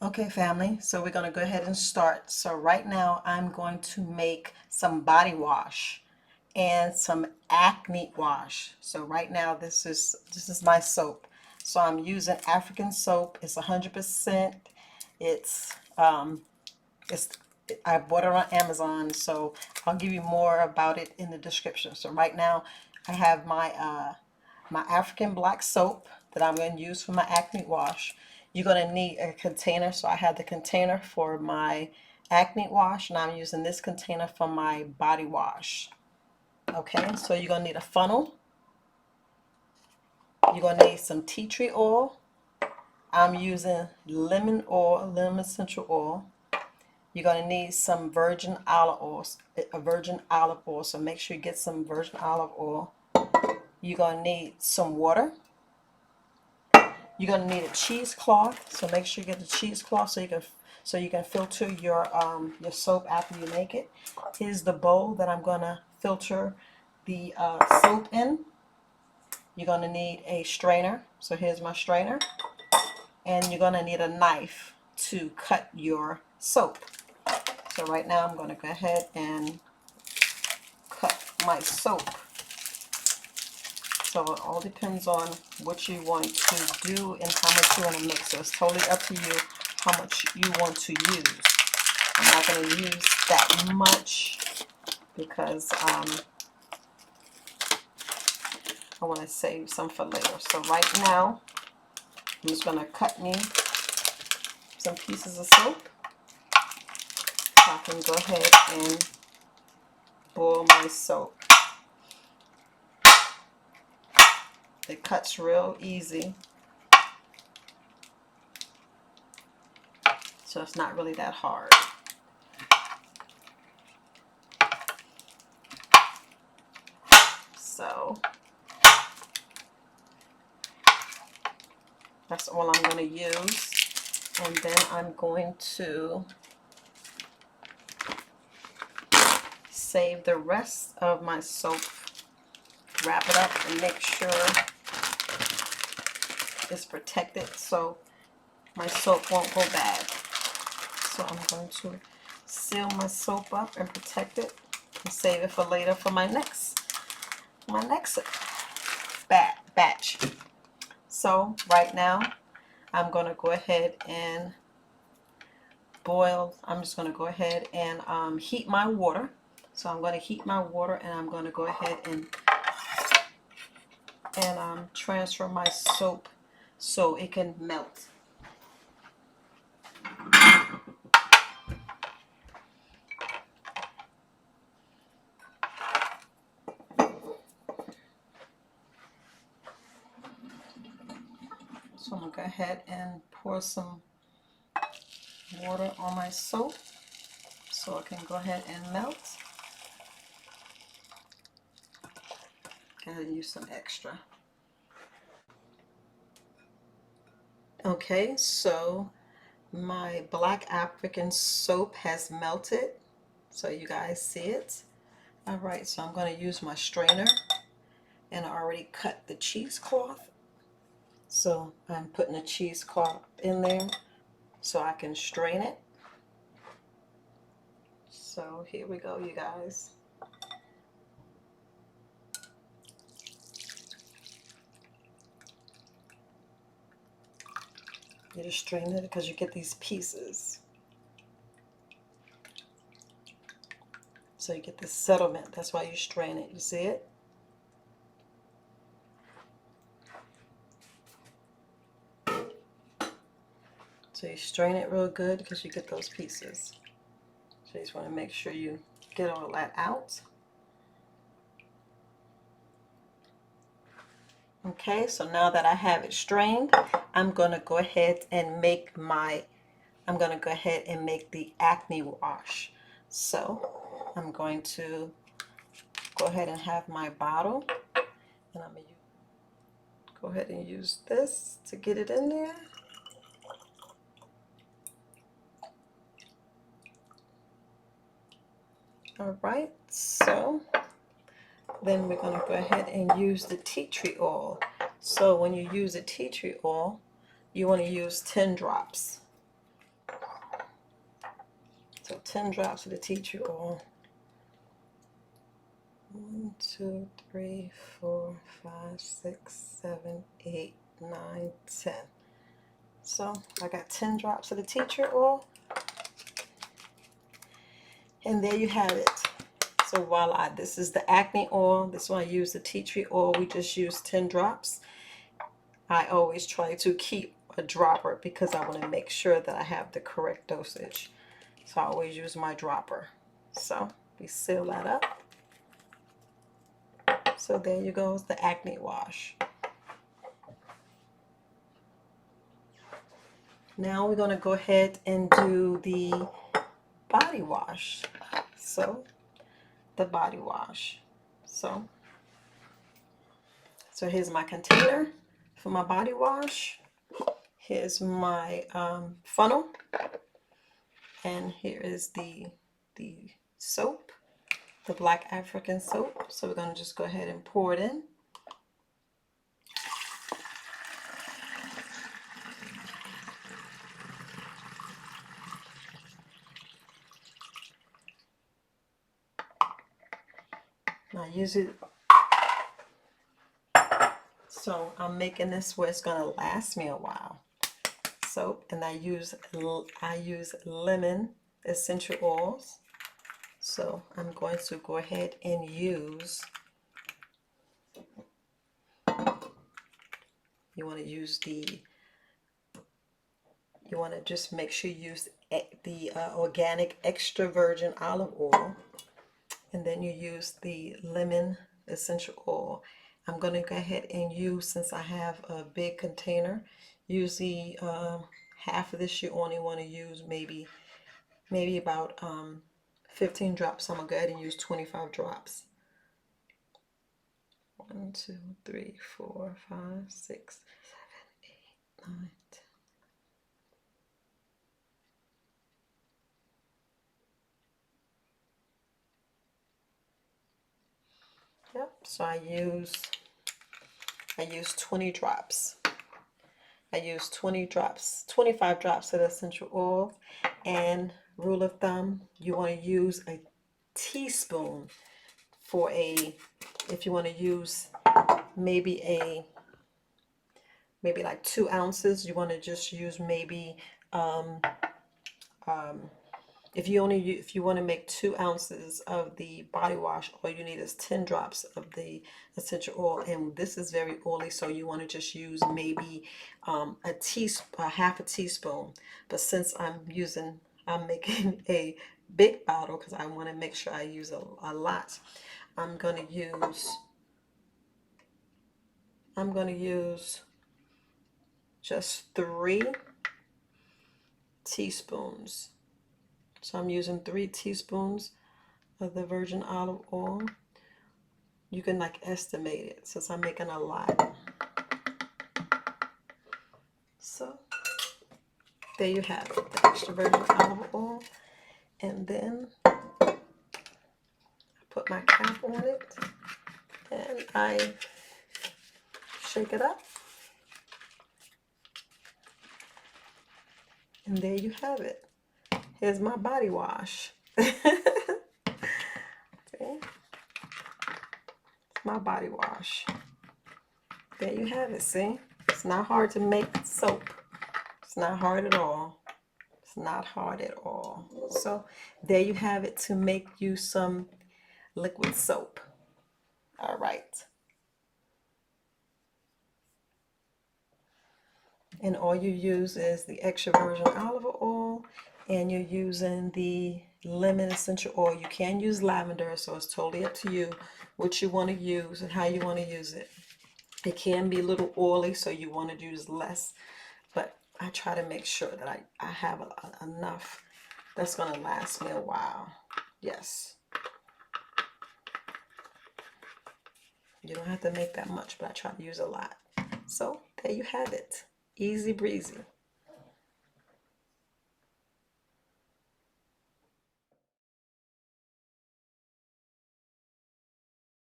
Okay, family, so we're going to go ahead and start. So right now I'm going to make some body wash and some acne wash. So right now this is my soap. So I'm using African soap. It's 100%. It's it's I bought it on Amazon, so I'll give you more about it in the description. So right now I have my African black soap that I'm going to use for my acne wash. You're going to need a container. So I have the container for my acne wash, and I'm using this container for my body wash. Okay, so you're going to need a funnel. You're going to need some tea tree oil. I'm using lemon oil, lemon essential oil. You're going to need some virgin olive oil, a virgin olive oil. So make sure you get some virgin olive oil. You're going to need some water. You're going to need a cheesecloth, so make sure you get the cheesecloth so you can filter your soap after you make it. Here's the bowl that I'm going to filter the soap in. You're going to need a strainer, so here's my strainer, and you're going to need a knife to cut your soap. So right now I'm going to go ahead and cut my soap. So it all depends on what you want to do and how much you want to mix. So it's totally up to you how much you want to use. I'm not going to use that much because I want to save some for later. So right now, I'm just going to cut me some pieces of soap. So I can go ahead and boil my soap. It cuts real easy. So it's not really that hard. So that's all I'm going to use. And then I'm going to save the rest of my soap, wrap it up and make sure it's protected so my soap won't go bad. So I'm going to seal my soap up and protect it and save it for later for my next batch. So right now I'm going to go ahead and I'm just going to go ahead and heat my water. So I'm going to heat my water and I'm going to go ahead and transfer my soap so it can melt. So I'm going to go ahead and pour some water on my soap so it can go ahead and melt. Go ahead and use some extra. Okay, so my black African soap has melted, so you guys see it. All right, so I'm going to use my strainer, and I already cut the cheesecloth. So I'm putting the cheesecloth in there so I can strain it. So here we go, you guys. You just strain it because you get these pieces. So you get this settlement. That's why you strain it. You see it? So you strain it real good because you get those pieces. So you just want to make sure you get all that out. Okay, so now that I have it strained, I'm going to go ahead and make the acne wash. So I'm going to go ahead and have my bottle, and I'm going to go ahead and use this to get it in there. All right, so then we're going to go ahead and use the tea tree oil. So when you use the tea tree oil, you want to use 10 drops. So 10 drops of the tea tree oil. 1, 2, 3, 4, 5, 6, 7, 8, 9, 10. So I got 10 drops of the tea tree oil. And there you have it. So voila, this is the acne oil. This one I use the tea tree oil. We just use 10 drops. I always try to keep a dropper because I want to make sure that I have the correct dosage. So I always use my dropper. So we seal that up. So there you go, the acne wash. Now we're going to go ahead and do the body wash. So the body wash. So here's my container for my body wash. Here's my funnel, and here is the soap, the black African soap. So we're going to just go ahead and pour it in. I use it, so I'm making this where it's going to last me a while. Soap, and I use lemon essential oils. So I'm going to go ahead and use, you want to just make sure you use the organic extra virgin olive oil, and then you use the lemon essential oil. I'm going to go ahead and use, since I have a big container, usually half of this you only want to use maybe about 15 drops. I'm going to go ahead and use 25 drops. 1, 2, 3, 4, 5, 6, 7, 8, 9, 10. Yep, so I use 20 drops. I use 20 drops, 25 drops of essential oil. And rule of thumb, you want to use a teaspoon for if you want to use maybe like 2 ounces, you want to just use maybe if you want to make 2 ounces of the body wash, all you need is 10 drops of the essential oil, and this is very oily, so you want to just use maybe half a teaspoon. But since I'm making a big bottle because I want to make sure I use a lot, I'm going to use just 3 teaspoons. So I'm using 3 teaspoons of the virgin olive oil. You can like estimate it since I'm making a lot. So there you have it, the extra virgin olive oil. And then I put my cap on it and I shake it up. And there you have it. Here's my body wash. See? It's my body wash. There you have it, see? It's not hard to make soap. It's not hard at all. It's not hard at all. So there you have it, to make you some liquid soap. All right. And all you use is the extra virgin olive oil, and you're using the lemon essential oil. You can use lavender, so it's totally up to you what you want to use and how you want to use it. It can be a little oily, so you want to use less, but I try to make sure that I have enough that's going to last me a while. Yes. You don't have to make that much, but I try to use a lot. So there you have it. Easy breezy.